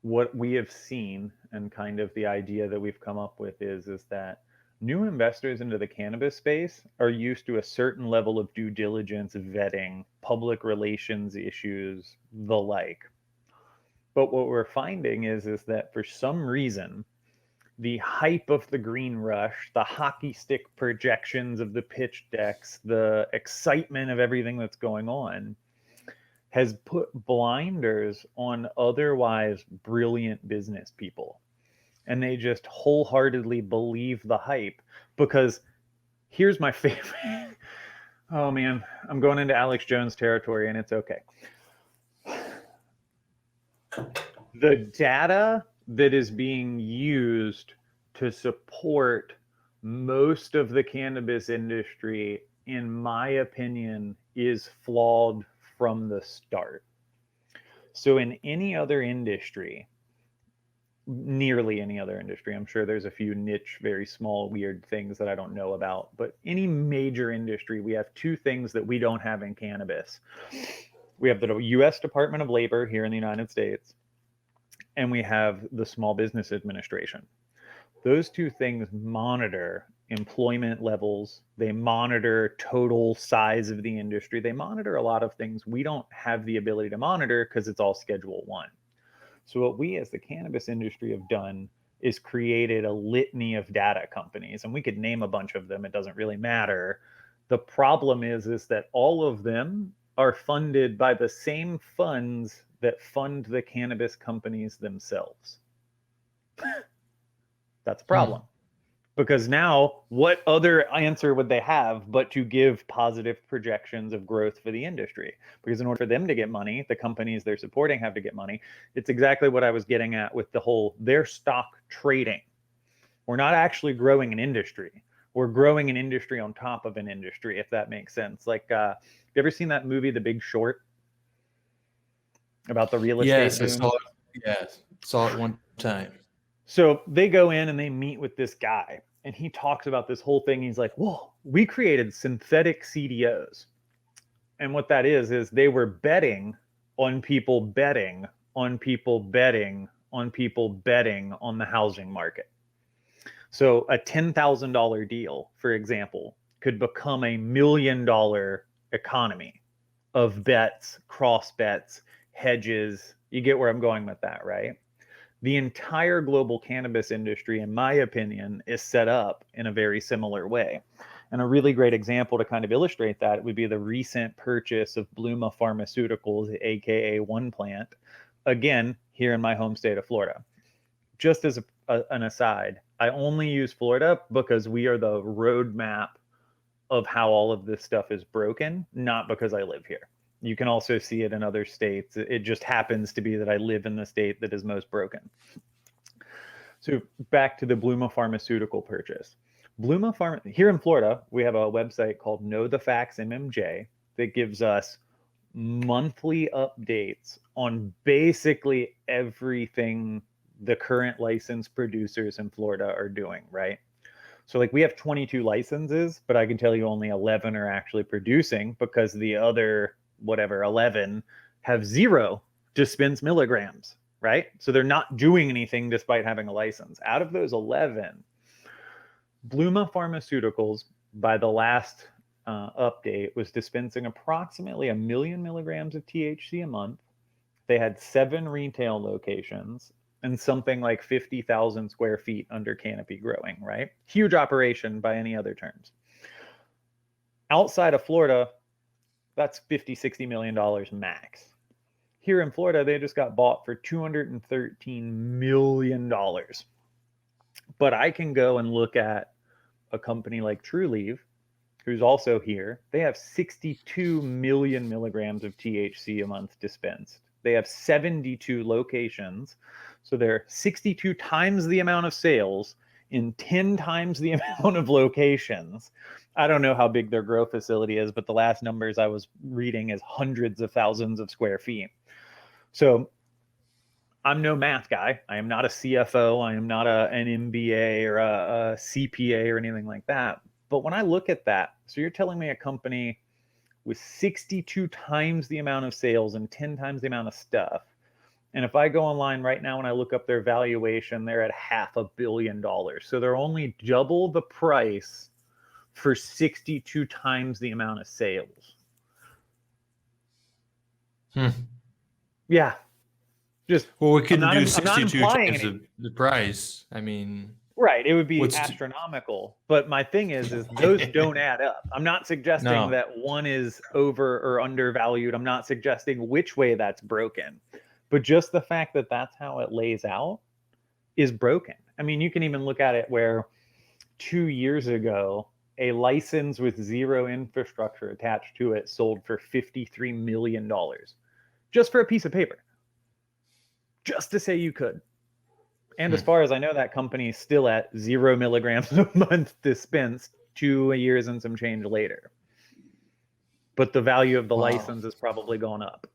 What we have seen, and kind of the idea that we've come up with, is that new investors into the cannabis space are used to a certain level of due diligence, vetting, public relations issues, the like. But what we're finding is that for some reason, the hype of the green rush, the hockey stick projections of the pitch decks, the excitement of everything that's going on has put blinders on otherwise brilliant business people. And they just wholeheartedly believe the hype, because here's my favorite. Oh man, I'm going into Alex Jones territory, and it's okay. The data that is being used to support most of the cannabis industry, in my opinion, is flawed from the start. So in any other industry, nearly any other industry, I'm sure there's a few niche, very small, weird things that I don't know about, but any major industry, we have two things that we don't have in cannabis. We have the U.S. Department of Labor here in the United States, and we have the Small Business Administration. Those two things monitor employment levels. They monitor total size of the industry. They monitor a lot of things we don't have the ability to monitor because it's all Schedule 1. So what we as the cannabis industry have done is created a litany of data companies, and we could name a bunch of them. It doesn't really matter. The problem is that all of them are funded by the same funds that fund the cannabis companies themselves. That's a problem. Because now, what other answer would they have but to give positive projections of growth for the industry? Because in order for them to get money, the companies they're supporting have to get money. It's exactly what I was getting at with the whole, their stock trading. We're not actually growing an industry. We're growing an industry on top of an industry, if that makes sense. Like, you ever seen that movie, The Big Short? About the real estate Yes, boom? I saw it. Yes, saw it one time. So they go in and they meet with this guy, and he talks about this whole thing. He's like, well, we created synthetic CDOs. And what that is they were betting on people betting on people betting on people betting on the housing market. So a $10,000 deal, for example, could become $1 million economy of bets, cross bets, hedges. You get where I'm going with that, right? The entire global cannabis industry, in my opinion, is set up in a very similar way. And a really great example to kind of illustrate that would be the recent purchase of Bluma Pharmaceuticals, aka One Plant, again, here in my home state of Florida. Just as an aside, I only use Florida because we are the roadmap of how all of this stuff is broken, not because I live here. You can also see it in other states. It just happens to be that I live in the state that is most broken. So back to the Bluma Pharmaceutical purchase. Here in Florida, we have a website called Know the Facts MMJ that gives us monthly updates on basically everything the current licensed producers in Florida are doing, right? So like we have 22 licenses, but I can tell you only 11 are actually producing because the other 11 have 0 dispensed milligrams, right? So they're not doing anything despite having a license. Out of those 11, Bluma Pharmaceuticals, by the last update, was dispensing approximately 1 million milligrams of THC a month. They had 7 retail locations and something like 50,000 square feet under canopy growing, right? Huge operation by any other terms. Outside of Florida, that's $50-60 million max. Here in Florida, they just got bought for $213 million. But I can go and look at a company like Trulieve, who's also here. They have 62 million milligrams of THC a month dispensed. They have 72 locations. So they're 62 times the amount of sales in 10 times the amount of locations. I don't know how big their grow facility is, but the last numbers I was reading is hundreds of thousands of square feet. So I'm no math guy. I am not a CFO. I am not an MBA or a CPA or anything like that. But when I look at that, so you're telling me a company with 62 times the amount of sales and 10 times the amount of stuff. And if I go online right now and I look up their valuation, they're at $500 million. So they're only double the price for 62 times the amount of sales. Yeah. Just, well, we couldn't do I'm 62 not times the price. I mean, right, it would be astronomical. But my thing is those don't add up. I'm not suggesting that one is over or undervalued. I'm not suggesting which way that's broken. But just the fact that that's how it lays out is broken. I mean, you can even look at it where 2 years ago, a license with zero infrastructure attached to it sold for $53 million just for a piece of paper, just to say you could. And as far as I know, that company is still at 0 milligrams a month dispensed 2 years and some change later. But the value of the license has probably gone up.